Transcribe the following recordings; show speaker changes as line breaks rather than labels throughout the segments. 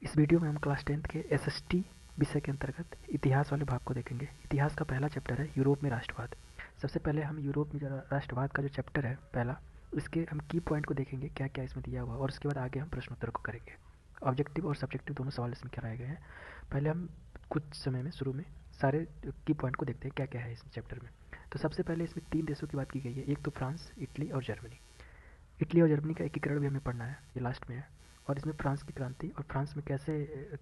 इस वीडियो में हम क्लास 10th के एसएसटी विषय के अंतर्गत इतिहास वाले भाग को देखेंगे। इतिहास का पहला चैप्टर है यूरोप में राष्ट्रवाद। सबसे पहले हम यूरोप में राष्ट्रवाद का जो चैप्टर है पहला, इसके हम की पॉइंट को देखेंगे, क्या क्या इसमें दिया हुआ, और उसके बाद आगे हम प्रश्नोत्तर को करेंगे। ऑब्जेक्टिव और सब्जेक्टिव दोनों सवाल इसमें कराए गए हैं। पहले हम कुछ समय में शुरू में सारे की पॉइंट को देखते हैं क्या क्या है इस चैप्टर में। तो सबसे पहले इसमें 3 देशों की बात की गई है, एक तो फ्रांस, इटली और जर्मनी। इटली और जर्मनी का एकीकरण भी हमें पढ़ना है, ये लास्ट में है। और इसमें फ्रांस की क्रांति और फ्रांस में कैसे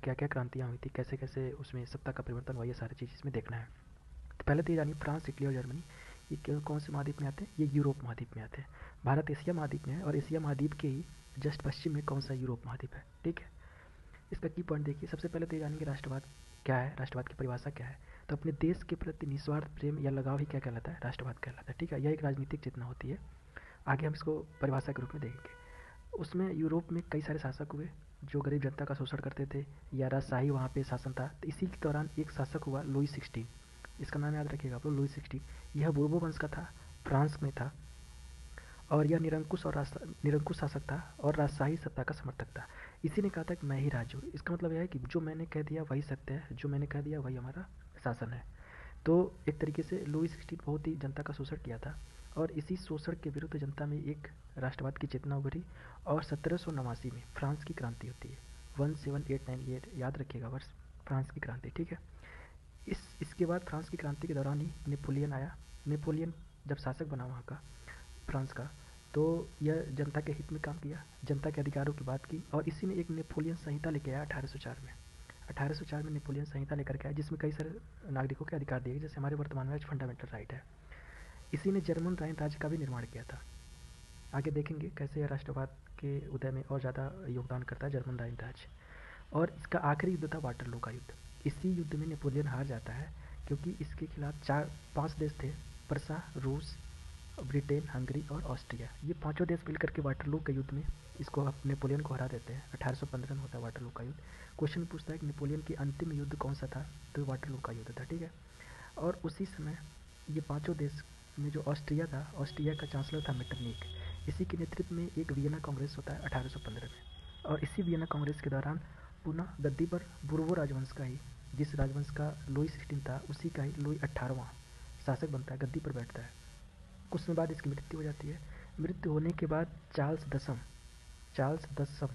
क्या क्या क्रांतियाँ हुई थी, कैसे कैसे उसमें सत्ता का परिवर्तन हुआ, ये सारी चीज़ इसमें देखना है। तो पहले तो ये जानिए, फ्रांस, इटली और जर्मनी ये कौन से महाद्वीप में आते हैं? ये यूरोप महाद्वीप में आते हैं। भारत एशिया महाद्वीप में है, और एशिया महाद्वीप के ही जस्ट पश्चिम में कौन सा यूरोप महाद्वीप है, ठीक है। इसका की पॉइंट देखिए। सबसे पहले तो ये जानेंगे राष्ट्रवाद क्या है, राष्ट्रवाद की परिभाषा क्या है। तो अपने देश के प्रति निस्वार्थ प्रेम या लगाव ही क्या कहलाता है? राष्ट्रवाद कहलाता है, ठीक है। यह एक राजनीतिक चेतना होती है। आगे हम इसको परिभाषा के रूप में देखेंगे। उसमें यूरोप में कई सारे शासक हुए जो गरीब जनता का शोषण करते थे, या राजशाही वहाँ पे शासन था। तो इसी के दौरान एक शासक हुआ लुई 16, इसका नाम याद रखिएगा आप लोग, लुई 16। यह बोर्बो वंश का था, फ्रांस में था, और यह निरंकुश शासक था और राजशाही सत्ता का समर्थक था। इसी ने कहा था कि मैं ही राजू हूँ। इसका मतलब यह है कि जो मैंने कह दिया वही सत्य है, जो मैंने कह दिया वही हमारा शासन है। तो एक तरीके से लुई 16 बहुत ही जनता का शोषण किया था, और इसी शोषण के विरुद्ध जनता में एक राष्ट्रवाद की चेतना उभरी, और 1789 में फ्रांस की क्रांति होती है। 1789 याद रखिएगा वर्ष, फ्रांस की क्रांति, ठीक है। इसके बाद फ्रांस की क्रांति के दौरान ही नेपोलियन आया। नेपोलियन जब शासक बना वहाँ का, फ्रांस का, तो यह जनता के हित में काम किया, जनता के अधिकारों की बात की, और इसी ने एक नेपोलियन संहिता लेके आया 1804 में। 1804 में नेपोलियन संहिता लेकर के आया, जिसमें कई सारे नागरिकों के अधिकार दिए गए, जैसे हमारे वर्तमान में आज फंडामेंटल राइट है। इसी ने जर्मन राइन राज्य का भी निर्माण किया था। आगे देखेंगे कैसे यह राष्ट्रवाद के उदय में और ज़्यादा योगदान करता है जर्मन राइन राज्य। और इसका आखिरी युद्ध था वाटरलू का युद्ध। इसी युद्ध में नेपोलियन हार जाता है, क्योंकि इसके खिलाफ 5 देश थे, परसा, रूस, ब्रिटेन, हंगरी और ऑस्ट्रिया। ये पांचों देश मिलकर के वाटरलू के युद्ध में इसको नेपोलियन को हरा देते हैं। 1815 में होता है वाटरलू का युद्ध। क्वेश्चन पूछता है कि नेपोलियन की अंतिम युद्ध कौन सा था, तो वाटरलू का युद्ध था, ठीक है। और उसी समय ये पांचों देश में जो ऑस्ट्रिया था, ऑस्ट्रिया का चांसलर था मेटरनिक। इसी के नेतृत्व में एक वियना कांग्रेस होता है 1815 में, और इसी वियना कांग्रेस के दौरान पुनः गद्दी पर बुर्बो राजवंश का ही, जिस राजवंश का लुई 16 था, उसी का ही लुई 18वां शासक बनता है, गद्दी पर बैठता है। कुछ समय बाद इसकी मृत्यु हो जाती है। मृत्यु होने के बाद चार्ल्स 10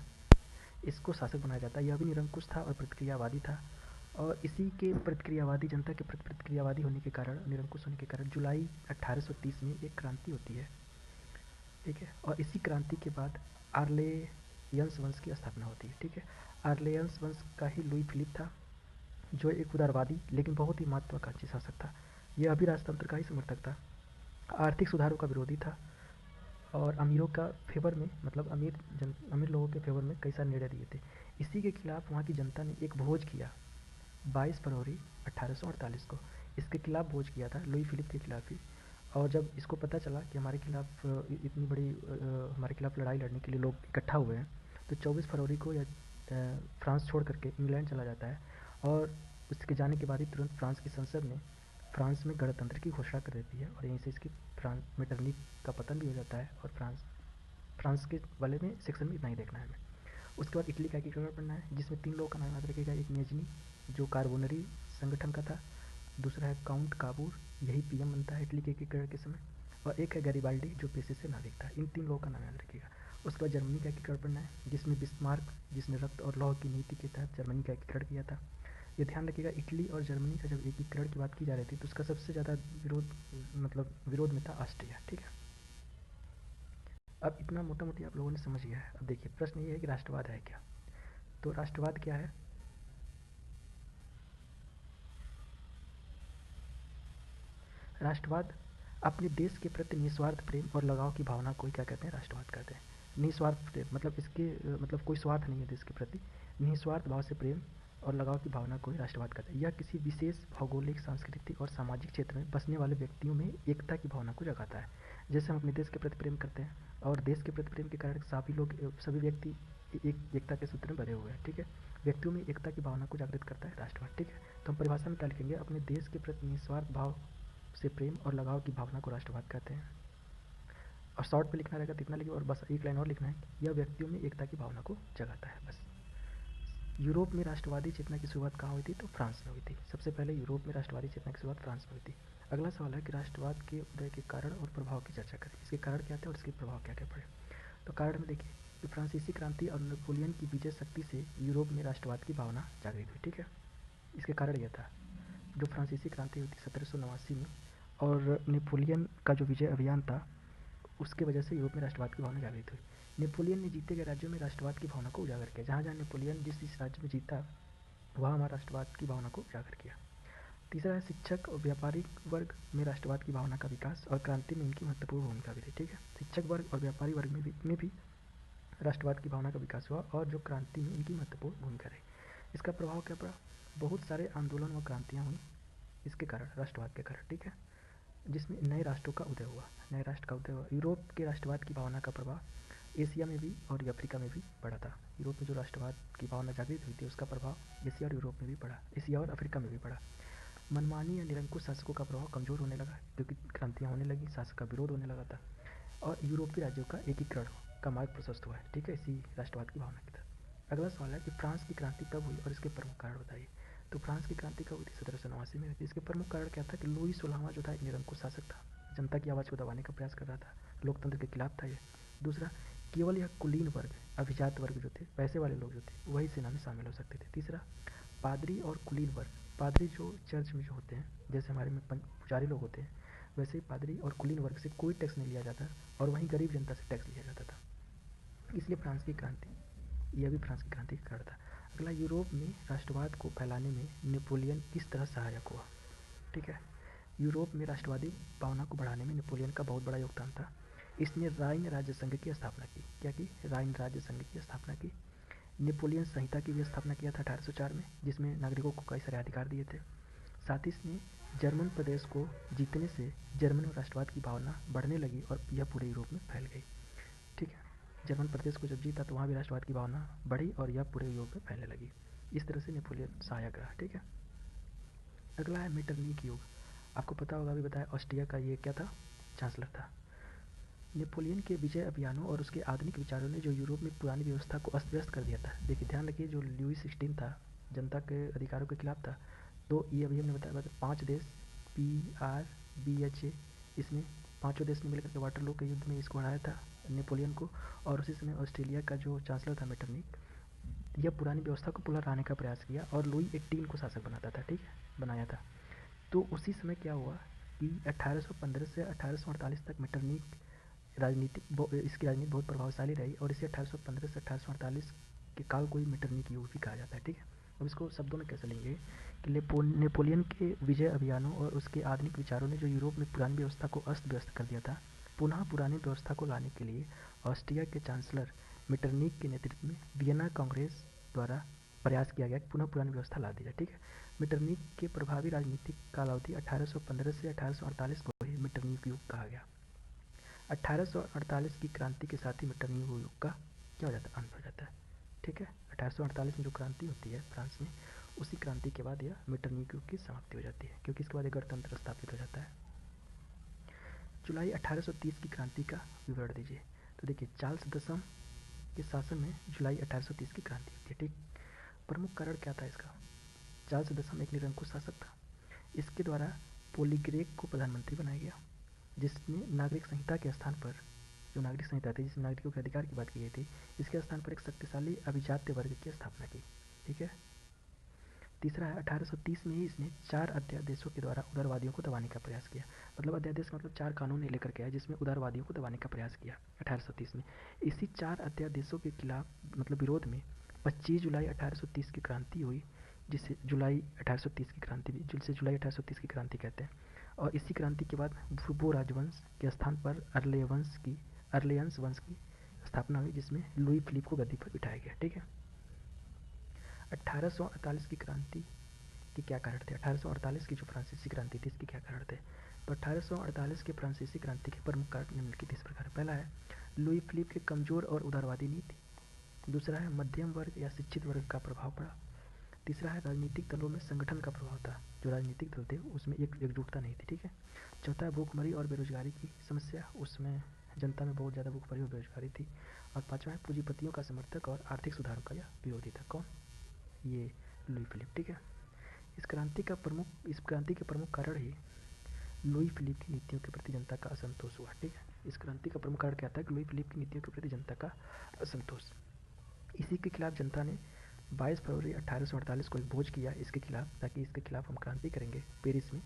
इसको शासक बनाया जाता है। यह भी निरंकुश था और प्रतिक्रियावादी था, और इसी के प्रतिक्रियावादी, जनता के प्रति प्रतिक्रियावादी होने के कारण, निरंकुश होने के कारण, जुलाई 1830 में एक क्रांति होती है, ठीक है। और इसी क्रांति के बाद आर्लेयंस वंश की स्थापना होती है, ठीक है। आर्लेयंस वंश का ही लुई फिलिप था, जो एक उदारवादी लेकिन बहुत ही महत्वाकांक्षी शासक था। यह अभी राजतंत्र का ही समर्थक था, आर्थिक सुधारों का विरोधी था, और अमीरों का फेवर में, मतलब अमीर लोगों के फेवर में कई सारे निर्णय दिए थे। इसी के खिलाफ वहाँ की जनता ने एक भोज किया 22 फरवरी 1848 को। इसके खिलाफ भोज किया था, लुई फिलिप के खिलाफ ही। और जब इसको पता चला कि हमारे खिलाफ इतनी बड़ी हमारे खिलाफ लड़ाई लड़ने के लिए लोग इकट्ठा हुए हैं, तो 24 फरवरी को यह फ्रांस छोड़ करके इंग्लैंड चला जाता है। और उसके जाने के बाद ही तुरंत फ्रांस की संसद ने फ्रांस में गणतंत्र की घोषणा कर देती है, और यहीं से इसकी फ्रांस मेटरनिक का पतन भी हो जाता है। और फ्रांस के वाले में सेक्शन में इतना ही देखना है हमें। उसके बाद इटली का एकीकरण पढ़ना है, जिसमें 3 लोगों का नाम याद रखेगा। एक मेजनी, जो कार्बोनरी संगठन का था, दूसरा है काउंट काबूर, यही पीएम बनता है इटली के एकीकरण के समय, और एक है गैरिबाल्डी, जो पेशे से नागरिक था। इन 3 लोगों का नाम याद रखिएगा। उसके बाद जर्मनी का एकीकरण पढ़ना है, जिसमें बिस्मार्क, जिसने रक्त और लौह की नीति के तहत जर्मनी का एकीकरण किया था। ये ध्यान रखिएगा, इटली और जर्मनी का जब एकीकरण की बात की जा रही थी, तो उसका सबसे ज़्यादा विरोध में था ऑस्ट्रिया, ठीक है। अब इतना मोटा मोटी आप लोगों ने समझ लिया है। अब देखिए, प्रश्न ये है कि राष्ट्रवाद है क्या। तो राष्ट्रवाद क्या है? राष्ट्रवाद अपने देश के प्रति निस्वार्थ प्रेम और लगाव की भावना को ही क्या कहते हैं? राष्ट्रवाद कहते हैं। निस्वार्थ प्रेम मतलब इसके मतलब कोई स्वार्थ नहीं है देश के प्रति, निस्वार्थ भाव से प्रेम और लगाव की भावना को ही राष्ट्रवाद कहते हैं। यह किसी विशेष भौगोलिक, सांस्कृतिक और सामाजिक क्षेत्र में बसने वाले व्यक्तियों में एकता की भावना को जगाता है। जैसे हम अपने देश के प्रति प्रेम करते हैं, और देश के प्रति प्रेम के कारण सभी व्यक्ति एक एकता के सूत्र में बने हुए हैं, ठीक है। व्यक्तियों में एकता की भावना को जागृत करता है राष्ट्रवाद, ठीक है। तो हम परिभाषा में क्या लिखेंगे? अपने देश के प्रति निस्वार्थ भाव से प्रेम और लगाव की भावना को राष्ट्रवाद कहते हैं। और शॉर्ट पे लिखना रहेगा तो इतना लिखिए, और बस एक लाइन और लिखना है, यह व्यक्तियों में एकता की भावना को जगाता है, बस। यूरोप में राष्ट्रवादी चेतना की शुरुआत कहाँ हुई थी? तो फ्रांस में हुई थी। सबसे पहले यूरोप में राष्ट्रवादी चेतना की शुरुआत फ्रांस में हुई थी। अगला सवाल है कि राष्ट्रवाद के उदय के कारण और प्रभाव की चर्चा करें। इसके कारण क्या थे और इसके प्रभाव क्या क्या पड़े? तो कारण में देखिए कि फ्रांसीसी क्रांति और नेपोलियन की विजय शक्ति से यूरोप में राष्ट्रवाद की भावना जागृत हुई। ठीक है, इसके कारण यह था जो फ्रांसीसी क्रांति हुई थी 1789 में और नेपोलियन का जो विजय अभियान था उसके वजह से यूरोप में राष्ट्रवाद की भावना जागृत हुई। नेपोलियन ने जीते गए राज्यों में राष्ट्रवाद की भावना को उजागर किया। जहाँ जहाँ नेपोलियन जिस राज्य में जीता वहाँ हमारा राष्ट्रवाद की भावना को उजागर किया। तीसरा है शिक्षक और व्यापारिक वर्ग में राष्ट्रवाद की भावना का विकास और क्रांति में इनकी महत्वपूर्ण भूमिका भी रही। ठीक है, शिक्षक वर्ग और व्यापारी वर्ग में भी राष्ट्रवाद की भावना का विकास हुआ और जो क्रांति में इनकी महत्वपूर्ण भूमिका रही। इसका प्रभाव क्या पड़ा? बहुत सारे आंदोलन व क्रांतियाँ हुई इसके कारण, राष्ट्रवाद के कारण। ठीक है, जिसमें नए राष्ट्रों का उदय हुआ, नए राष्ट्र का उदय हुआ। यूरोप के राष्ट्रवाद की भावना का प्रभाव एशिया में भी और अफ्रीका में भी पड़ा था। यूरोप में जो राष्ट्रवाद की भावना जागृत हुई थी उसका प्रभाव एशिया और यूरोप में भी पड़ा, एशिया और अफ्रीका में भी पड़ा। मनमानी या निरंकुश शासकों का प्रभाव कमजोर होने लगा क्योंकि क्रांतियाँ होने लगी, शासक का विरोध होने लगा था और यूरोपीय राज्यों का एकीकरण का मार्ग प्रशस्त हुआ है। ठीक है, इसी राष्ट्रवाद की भावना की तरफ। अगला सवाल है कि फ्रांस की क्रांति कब हुई और इसके प्रमुख कारण बताइए। तो फ्रांस की क्रांति कब हुई थी? 1789 में हुई थी। इसके प्रमुख कारण क्या था कि लुई 16वां जो था एक निरंकुश शासक था, जनता की आवाज़ को दबाने का प्रयास कर रहा था, लोकतंत्र के खिलाफ था ये। दूसरा, केवल यह कुलीन वर्ग, अभिजात वर्ग जो थे, पैसे वाले लोग जो थे वही सेना में शामिल हो सकते थे। तीसरा, पादरी और कुलीन वर्ग, पादरी जो चर्च में जो होते हैं, जैसे हमारे में पुजारी लोग होते हैं, वैसे ही पादरी और कुलीन वर्ग से कोई टैक्स नहीं लिया जाता और वहीं गरीब जनता से टैक्स लिया जाता था। इसलिए फ्रांस की क्रांति, यह भी फ्रांस की क्रांति का कारण था। अगला, यूरोप में राष्ट्रवाद को फैलाने में नेपोलियन किस तरह सहायक हुआ? ठीक है, यूरोप में राष्ट्रवादी भावना को बढ़ाने में नेपोलियन का बहुत बड़ा योगदान था। इसने राइन राज्य संघ की स्थापना की। क्या की? राइन राज्य संघ की स्थापना की। नेपोलियन संहिता की भी स्थापना किया था 1804 में, जिसमें नागरिकों को कई सारे अधिकार दिए थे। साथ ही इसने जर्मन प्रदेश को जीतने से जर्मन में राष्ट्रवाद की भावना बढ़ने लगी और यह पूरे यूरोप में फैल गई। ठीक है, जर्मन प्रदेश को जब जीता तो वहाँ भी राष्ट्रवाद की भावना बढ़ी और यह पूरे यूरोप में फैलने लगी। इस तरह से नेपोलियन सहायक रहा। ठीक है, अगला है मेटरनिक युग। आपको पता होगा, अभी बताया ऑस्ट्रिया का ये क्या था? चांसलर था। नेपोलियन के विजय अभियानों और उसके आधुनिक विचारों ने जो यूरोप में पुरानी व्यवस्था को अस्त व्यस्त कर दिया था। देखिए ध्यान रखिए, जो लुई 16 था जनता के अधिकारों के खिलाफ था। तो ये अभी हमने बताया 5 देश PRBHA, इसमें पाँचों देश ने मिलकर के वाटरलू के युद्ध में इसको हराया था नेपोलियन को। और उसी समय ऑस्ट्रेलिया का जो चांसलर था मेटरनिक, यह पुरानी व्यवस्था को पुनः का प्रयास किया और लुई 18 को शासक बनाता था। ठीक है, बनाया था। तो उसी समय क्या हुआ कि 1815 से 1848 तक मेटरनिक इसकी राजनीति बहुत प्रभावशाली रही और इसे 1815 से 1848 के काल को ही मेटरनिक युग भी कहा जाता है। ठीक है, अब इसको शब्दों में कैसे लेंगे कि नेपोलियन के विजय अभियानों और उसके आधुनिक विचारों ने जो यूरोप में पुरानी व्यवस्था को अस्त व्यस्त कर दिया था, पुनः पुरानी व्यवस्था को लाने के लिए ऑस्ट्रिया के चांसलर मेटरनिक के नेतृत्व में वियना कांग्रेस द्वारा प्रयास किया गया कि पुनः पुरानी व्यवस्था ला दी जाए। ठीक है, मेटरनिक के प्रभावी राजनीतिक कालावधि 1815 से 1848 को ही मेटरनिक युग कहा गया। 1848 की क्रांति के साथ ही मेटरनिक युग का क्या हो जाता है? अंत हो जाता है। ठीक है, 1848 में जो क्रांति होती है फ्रांस में, उसी क्रांति के बाद यह मेटरनिक युग की समाप्ति हो जाती है क्योंकि इसके बाद गणतंत्र स्थापित हो जाता है। जुलाई 1830 की क्रांति का विवरण दीजिए। तो देखिए, चार्ल्स दसम के शासन में जुलाई 1830 की क्रांति होती है। ठीक, प्रमुख कारण क्या था इसका? चार्ल्स दसम एक निरंकुश शासक था। इसके द्वारा पोलीग्रेक को प्रधानमंत्री बनाया गया, जिसने नागरिक संहिता के स्थान पर, जो नागरिक संहिता थी जिसमें नागरिकों के अधिकार की बात की गई थी, इसके स्थान पर एक शक्तिशाली अभिजात्य वर्ग की स्थापना की। ठीक है, तीसरा है 1830 में ही इसने 4 अध्यादेशों के द्वारा उदारवादियों को दबाने का प्रयास किया। मतलब अध्यादेश मतलब 4 कानून लेकर के आया जिसमें उदारवादियों को दबाने का प्रयास किया 1830 में। इसी 4 अध्यादेशों के खिलाफ मतलब विरोध में 25 जुलाई 1830 की क्रांति हुई, जिसे जुलाई 1830 की क्रांति भी, जिसे जुलाई 1830 की क्रांति कहते हैं। और इसी क्रांति के बाद बूर्बो राजवंश के स्थान पर अर्लेयंस वंश की स्थापना हुई, जिसमें लुई फिलिप को गद्दी पर बिठाया गया। ठीक है, 1848 की क्रांति के क्या कारण थे? 1848 की जो फ्रांसीसी क्रांति थी इसके क्या कारण थे? तो 1848 के फ्रांसीसी क्रांति के प्रमुख कारण निम्नलिखित इस प्रकार। पहला है लुई फिलिप के कमजोर और उदारवादी नीति। दूसरा है मध्यम वर्ग या शिक्षित वर्ग का प्रभाव पड़ा। तीसरा है राजनीतिक दलों में संगठन का प्रभाव था, जो राजनीतिक दल थे उसमें एकजुटता नहीं थी। ठीक है, चौथा है भूखमरी और बेरोजगारी की समस्या, उसमें जनता में बहुत ज़्यादा भूखमरी और बेरोजगारी थी। और पांचवा है पूंजीपतियों का समर्थक और आर्थिक सुधारों का यह विरोधी था। कौन? ये लुई फिलिप, ठीक है। इस क्रांति के प्रमुख कारण ही लुई फिलिप की नीतियों के प्रति जनता का असंतोष हुआ, ठीक है। इस क्रांति का प्रमुख कारण क्या था कि लुई फिलिप की नीतियों के प्रति जनता का असंतोष। इसी के खिलाफ जनता ने 22 फरवरी 1848 को एक भोज किया इसके खिलाफ, ताकि इसके खिलाफ हम क्रांति करेंगे पेरिस में।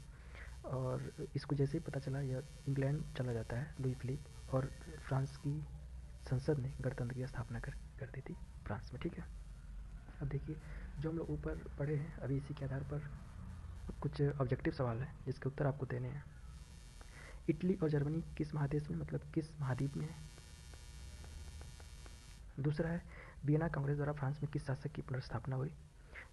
और इसको जैसे ही पता चला, यह इंग्लैंड चला जाता है लुई फिलिप, और फ्रांस की संसद ने गणतंत्र की स्थापना कर दी थी फ्रांस में, ठीक है। अब देखिए, जो हम लोग ऊपर पढ़े हैं, अभी इसी के आधार पर कुछ ऑब्जेक्टिव सवाल हैं जिसके उत्तर आपको देने हैं। इटली और जर्मनी किस महादेश में, मतलब किस महाद्वीप में है? दूसरा है, वियना कांग्रेस द्वारा फ्रांस में किस शासक की पुनर्स्थापना हुई?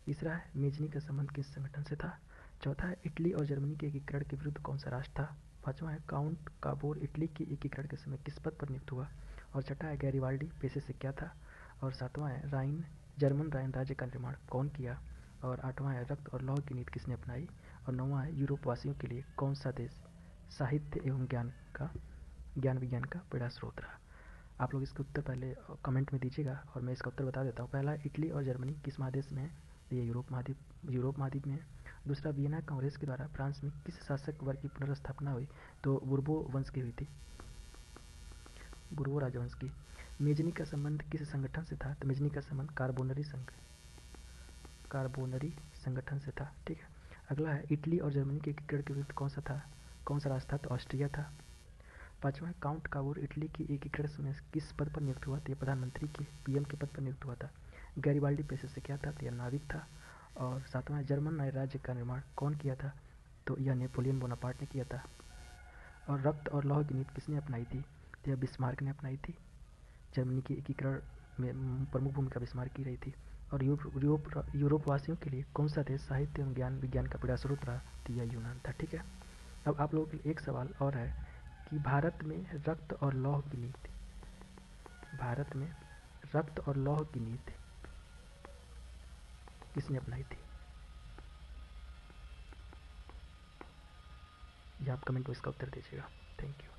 तीसरा है, मेजनी का संबंध किस संगठन से था? चौथा है, इटली और जर्मनी के एकीकरण के विरुद्ध कौन सा राष्ट्र था? पांचवा है, काउंट काबोर इटली के एकीकरण के समय किस पद पर नियुक्त हुआ? और छठा है, गैरिबाल्डी पेशे से क्या था? और सातवां है, जर्मन राइन राज्य का निर्माण कौन किया? और आठवां है, रक्त और लौह की नीति किसने अपनाई? और नौवां है, यूरोप वासियों के लिए कौन सा देश साहित्य एवं ज्ञान विज्ञान का बड़ा स्रोत रहा? आप लोग इसके उत्तर पहले कमेंट में दीजिएगा और मैं इसका उत्तर बता देता हूँ। पहला, इटली और जर्मनी किस महादेश में है? ये यूरोप महाद्वीप में है। दूसरा, वियना कांग्रेस के द्वारा फ्रांस में किस शासक वर्ग की पुनर्स्थापना हुई? तो बुर्बो वंश की हुई थी, बुर्बो राजवंश की। मेजनी का संबंध किस संगठन से था? तो मेजनी का संबंध कार्बोनरी संगठन से था, ठीक है। अगला है, इटली और जर्मनी के एकीकरण के विरुद्ध कौन सा राष्ट्र था? तो ऑस्ट्रिया था। पांचवा है, काउंट काबूर इटली की एकीकरण में किस पद पर नियुक्त हुआ? तो ये प्रधानमंत्री के पीएम के पद पर नियुक्त हुआ था। गैरिबाल्डी पेशे से क्या था? तो यह नाविक था। और सातवां है, जर्मन नए राज्य का निर्माण कौन किया था? तो यह नेपोलियन बोनापार्ट ने किया था। और रक्त और लौह की नीति किसने अपनाई थी? तो यह बिस्मार्क ने अपनाई थी। जर्मनी के एकीकरण में प्रमुख भूमिका बिस्मार्क की रही थी। और यूरोप वासियों के लिए कौन सा देश साहित्य एवं ज्ञान विज्ञान का बड़ा स्रोत रहा? तो यह यूनान था, ठीक है। अब आप लोगों के लिए एक सवाल और है कि भारत में रक्त और लौह की नीति किसने अपनाई थी? ये आप कमेंट में इसका उत्तर दीजिएगा। Thank you.